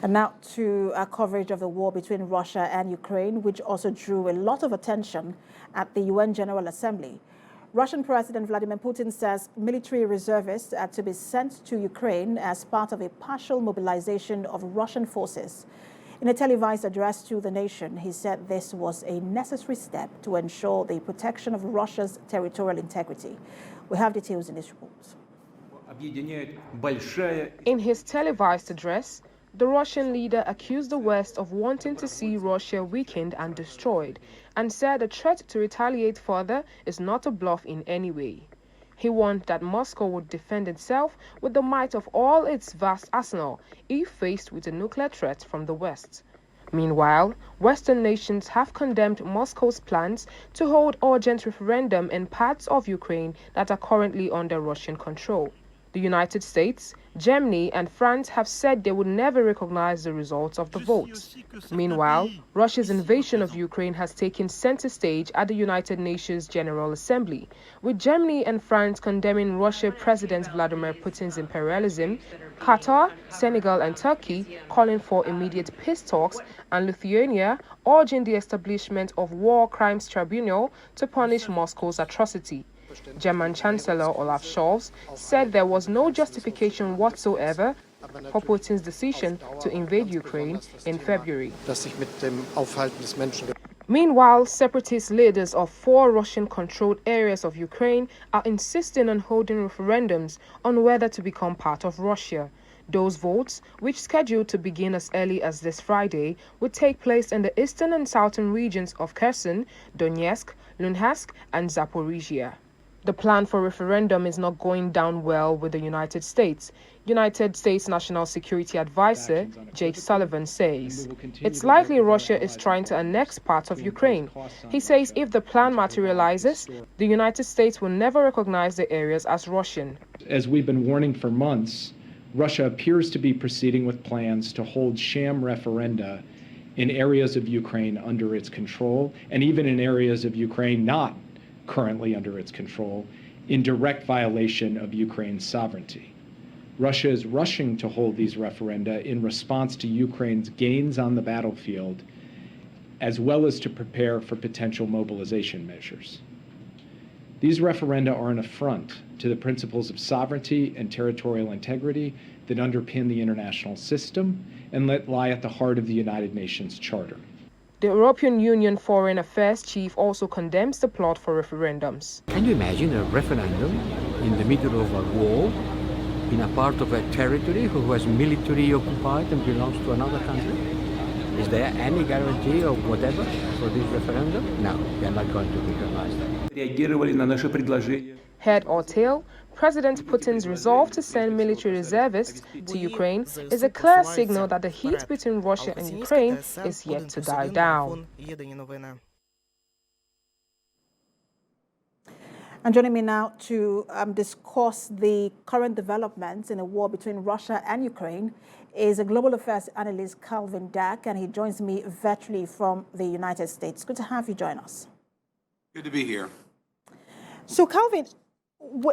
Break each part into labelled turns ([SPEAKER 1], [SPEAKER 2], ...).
[SPEAKER 1] And now to our coverage of the war between Russia and Ukraine, which also drew a lot of attention at the UN General Assembly. Russian President Vladimir Putin says military reservists are to be sent to Ukraine as part of a partial mobilization of Russian forces. In a televised address to the nation, he said this was a necessary step to ensure the protection of Russia's territorial integrity. We have details in this report.
[SPEAKER 2] In his televised address, the Russian leader accused the West of wanting to see Russia weakened and destroyed, and said the threat to retaliate further is not a bluff in any way. He warned that Moscow would defend itself with the might of all its vast arsenal if faced with a nuclear threat from the West. Meanwhile, Western nations have condemned Moscow's plans to hold urgent referendum in parts of Ukraine that are currently under Russian control. The United States, Germany, and France have said they would never recognize the results of the vote. Meanwhile, Russia's invasion of Ukraine has taken center stage at the United Nations General Assembly, with Germany and France condemning Russian President Vladimir Putin's imperialism, Qatar, Senegal, and Turkey calling for immediate peace talks, and Lithuania urging the establishment of War Crimes Tribunal to punish Moscow's atrocity. German Chancellor Olaf Scholz said there was no justification whatsoever for Putin's decision to invade Ukraine in February. Meanwhile, separatist leaders of 4 Russian-controlled areas of Ukraine are insisting on holding referendums on whether to become part of Russia. Those votes, which scheduled to begin as early as this Friday, would take place in the eastern and southern regions of Kherson, Donetsk, Luhansk, and Zaporizhia. The plan for referendum is not going down well with the United States. United States National Security Advisor Jake Sullivan says it's likely Russia is trying to annex parts of Ukraine. He says if the plan materializes, the United States will never recognize the areas as Russian.
[SPEAKER 3] As we've been warning for months, Russia appears to be proceeding with plans to hold sham referenda in areas of Ukraine under its control, and even in areas of Ukraine not currently under its control, in direct violation of Ukraine's sovereignty. Russia is rushing to hold these referenda in response to Ukraine's gains on the battlefield, as well as to prepare for potential mobilization measures. These referenda are an affront to the principles of sovereignty and territorial integrity that underpin the international system and that lie at the heart of the United Nations Charter.
[SPEAKER 2] The European Union Foreign Affairs Chief also condemns the plot for referendums.
[SPEAKER 4] Can you imagine a referendum in the middle of a war in a part of a territory who was military occupied and belongs to another country? Is there any guarantee of whatever for this referendum? No, we are not going to recognize that.
[SPEAKER 2] Head or tail, President Putin's resolve to send military reservists to Ukraine is a clear signal that the heat between Russia and Ukraine is yet to die down.
[SPEAKER 1] And joining me now to discuss the current developments in the war between Russia and Ukraine is a global affairs analyst, Calvin Dack, and he joins me virtually from the United States. Good to have you join us.
[SPEAKER 5] Good to be here.
[SPEAKER 1] So, Calvin,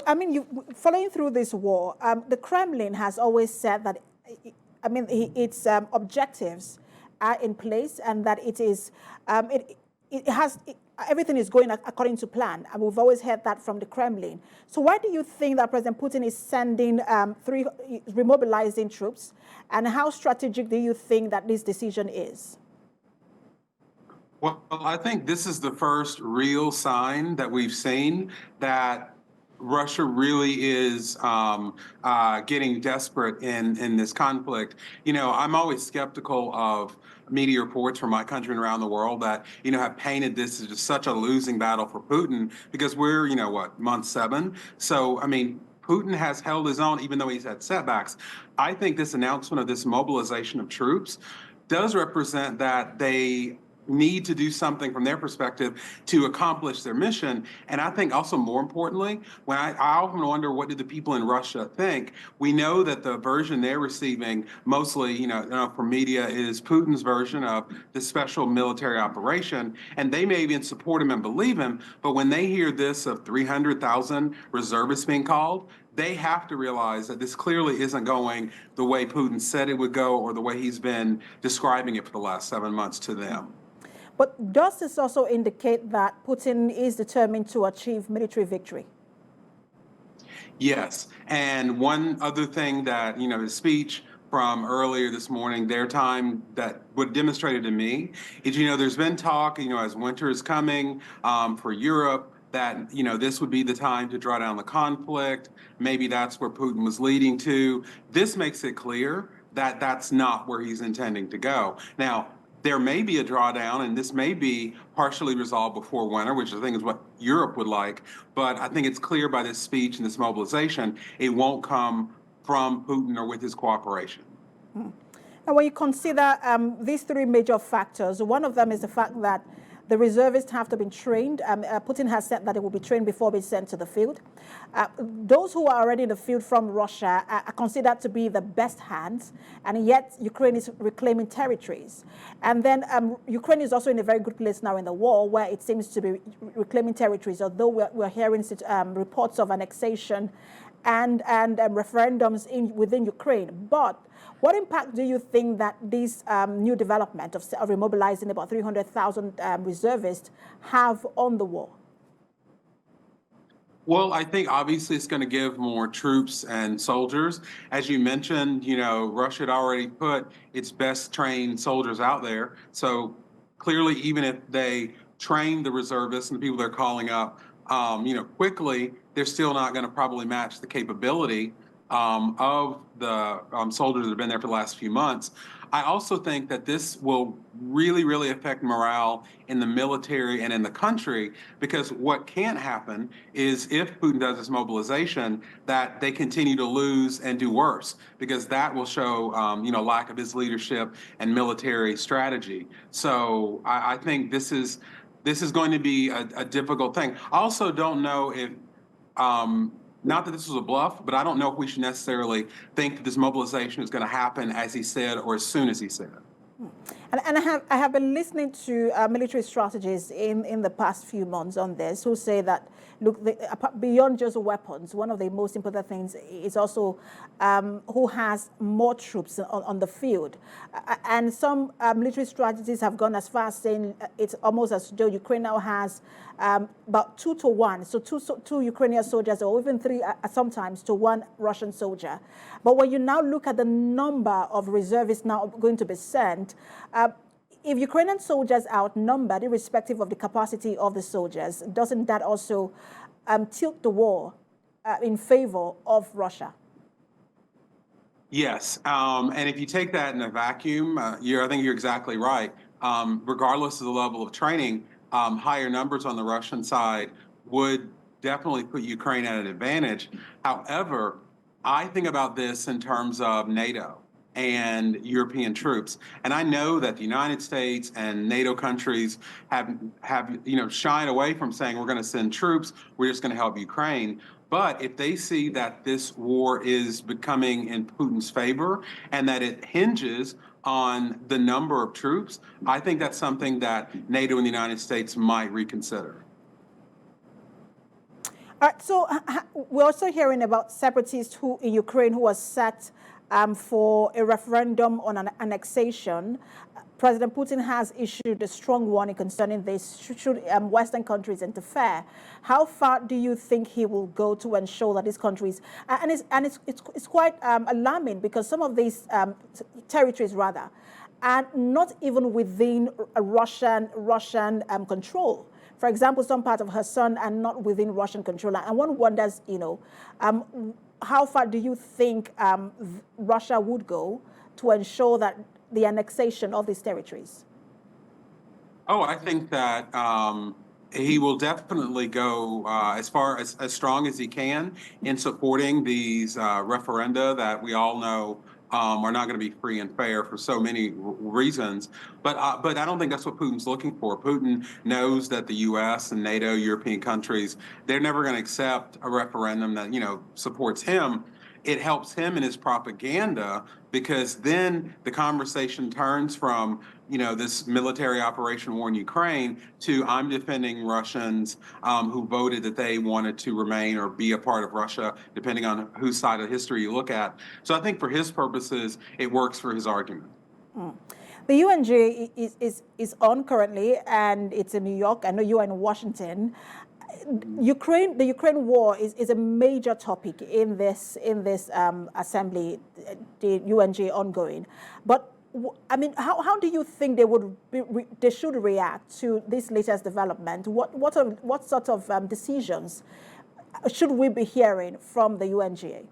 [SPEAKER 1] I mean, following through this war, the Kremlin has always said that, I mean, its objectives are in place and that it is, everything is going according to plan. And we've always heard that from the Kremlin. So why do you think that President Putin is sending remobilizing troops? And how strategic do you think that this decision is?
[SPEAKER 5] Well, I think this is the first real sign that we've seen that Russia really is getting desperate in this conflict. You know, I'm always skeptical of media reports from my country and around the world that, you know, have painted this as just such a losing battle for Putin because we're, you know, what, month 7? So, I mean, Putin has held his own even though he's had setbacks. I think this announcement of this mobilization of troops does represent that they need to do something from their perspective to accomplish their mission. And I think also more importantly, when I often wonder what do the people in Russia think, we know that the version they're receiving mostly, you know, from media is Putin's version of the special military operation. And they may even support him and believe him. But when they hear this of 300,000 reservists being called, they have to realize that this clearly isn't going the way Putin said it would go or the way he's been describing it for the last 7 months to them.
[SPEAKER 1] But does this also indicate that Putin is determined to achieve military victory?
[SPEAKER 5] Yes. And one other thing that, his speech from earlier this morning, their time, that what demonstrated to me is, there's been talk, as winter is coming for Europe, that, this would be the time to draw down the conflict. Maybe that's where Putin was leading to. This makes it clear that that's not where he's intending to go. Now, there may be a drawdown, and this may be partially resolved before winter, which I think is what Europe would like. But I think it's clear by this speech and this mobilization, it won't come from Putin or with his cooperation.
[SPEAKER 1] And when you consider these three major factors, one of them is the fact that the reservists have to be trained. Putin has said that they will be trained before being sent to the field. Those who are already in the field from Russia are considered to be the best hands, and yet Ukraine is reclaiming territories. And then Ukraine is also in a very good place now in the war, where it seems to be reclaiming territories, although we're hearing reports of annexation and referendums within Ukraine. But what impact do you think that this new development of remobilizing about 300,000 reservists have on the war?
[SPEAKER 5] Well, I think obviously it's going to give more troops and soldiers. As you mentioned, Russia had already put its best trained soldiers out there. So clearly, even if they train the reservists and the people they're calling up, quickly, they're still not going to probably match the capability of the soldiers that have been there for the last few months. I also think that this will really, really affect morale in the military and in the country, because what can't happen is if Putin does this mobilization, that they continue to lose and do worse, because that will show, lack of his leadership and military strategy. So I think this is going to be a difficult thing. I also don't know if, not that this was a bluff, but I don't know if we should necessarily think that this mobilization is going to happen as he said or as soon as he said.
[SPEAKER 1] And I have been listening to military strategists in the past few months on this, who say that, look, beyond just weapons, one of the most important things is also who has more troops on the field. And some military strategists have gone as far as saying it's almost as though Ukraine now has about 2 to 1, so two Ukrainian soldiers, or even 3 sometimes, to 1 Russian soldier. But when you now look at the number of reservists now going to be sent, if Ukrainian soldiers are outnumbered, irrespective of the capacity of the soldiers, doesn't that also tilt the war in favor of Russia?
[SPEAKER 5] Yes, and if you take that in a vacuum, I think you're exactly right. Regardless of the level of training, higher numbers on the Russian side would definitely put Ukraine at an advantage. However, I think about this in terms of NATO and European troops. And I know that the United States and NATO countries have shied away from saying we're going to send troops, we're just going to help Ukraine. But if they see that this war is becoming in Putin's favor and that it hinges on the number of troops, I think that's something that NATO and the United States might reconsider.
[SPEAKER 1] All right, so we're also hearing about separatists in Ukraine who are set for a referendum on an annexation. President Putin has issued a strong warning concerning this should Western countries interfere. How far do you think he will go to ensure that these countries, and it's quite alarming, because some of these territories rather are not even within a Russian control. For example, some parts of Kherson are not within Russian control, and one wonders, how far do you think Russia would go to ensure that the annexation of these territories?
[SPEAKER 5] Oh, I think that he will definitely go as strong as he can in supporting these referenda that we all know are not going to be free and fair for so many reasons. But I don't think that's what Putin's looking for. Putin knows that the U.S. and NATO, European countries, they're never going to accept a referendum that supports him. it helps him in his propaganda, because then the conversation turns from, this military operation war in Ukraine to I'm defending Russians who voted that they wanted to remain or be a part of Russia, depending on whose side of history you look at. So I think for his purposes, it works for his argument.
[SPEAKER 1] The UNG is on currently, and it's in New York. I know you are in Washington. The Ukraine war is a major topic in this assembly, the UNG ongoing. But I mean, how do you think they should react to this latest development? What sort of decisions should we be hearing from the UNGA?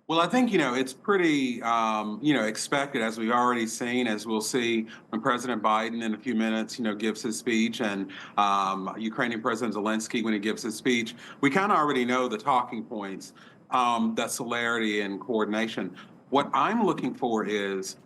[SPEAKER 5] Well, I think, it's pretty, expected, as we've already seen, as we'll see when President Biden in a few minutes, gives his speech, and Ukrainian President Zelensky when he gives his speech. We kind of already know the talking points, the celerity and coordination. What I'm looking for is,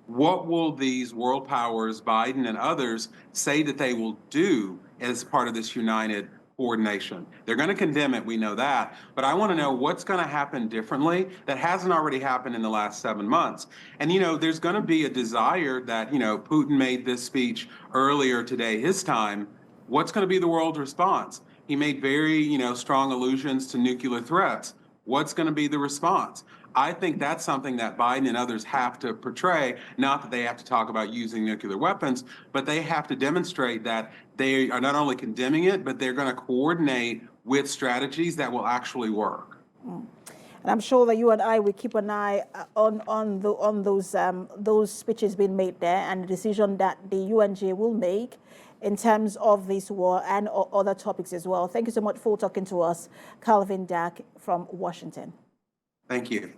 [SPEAKER 5] what will these world powers, Biden and others, say that they will do as part of this united coordination? They're going to condemn it, we know that, but I want to know what's going to happen differently that hasn't already happened in the last 7 months. And, there's going to be a desire that, Putin made this speech earlier today, his time. What's going to be the world's response? He made very, strong allusions to nuclear threats. What's going to be the response? I think that's something that Biden and others have to portray, not that they have to talk about using nuclear weapons, but they have to demonstrate that they are not only condemning it, but they're going to coordinate with strategies that will actually work.
[SPEAKER 1] And I'm sure that you and I will keep an eye on those speeches being made there, and the decision that the UNG will make in terms of this war and other topics as well. Thank you so much for talking to us, Calvin Dack from Washington.
[SPEAKER 5] Thank you.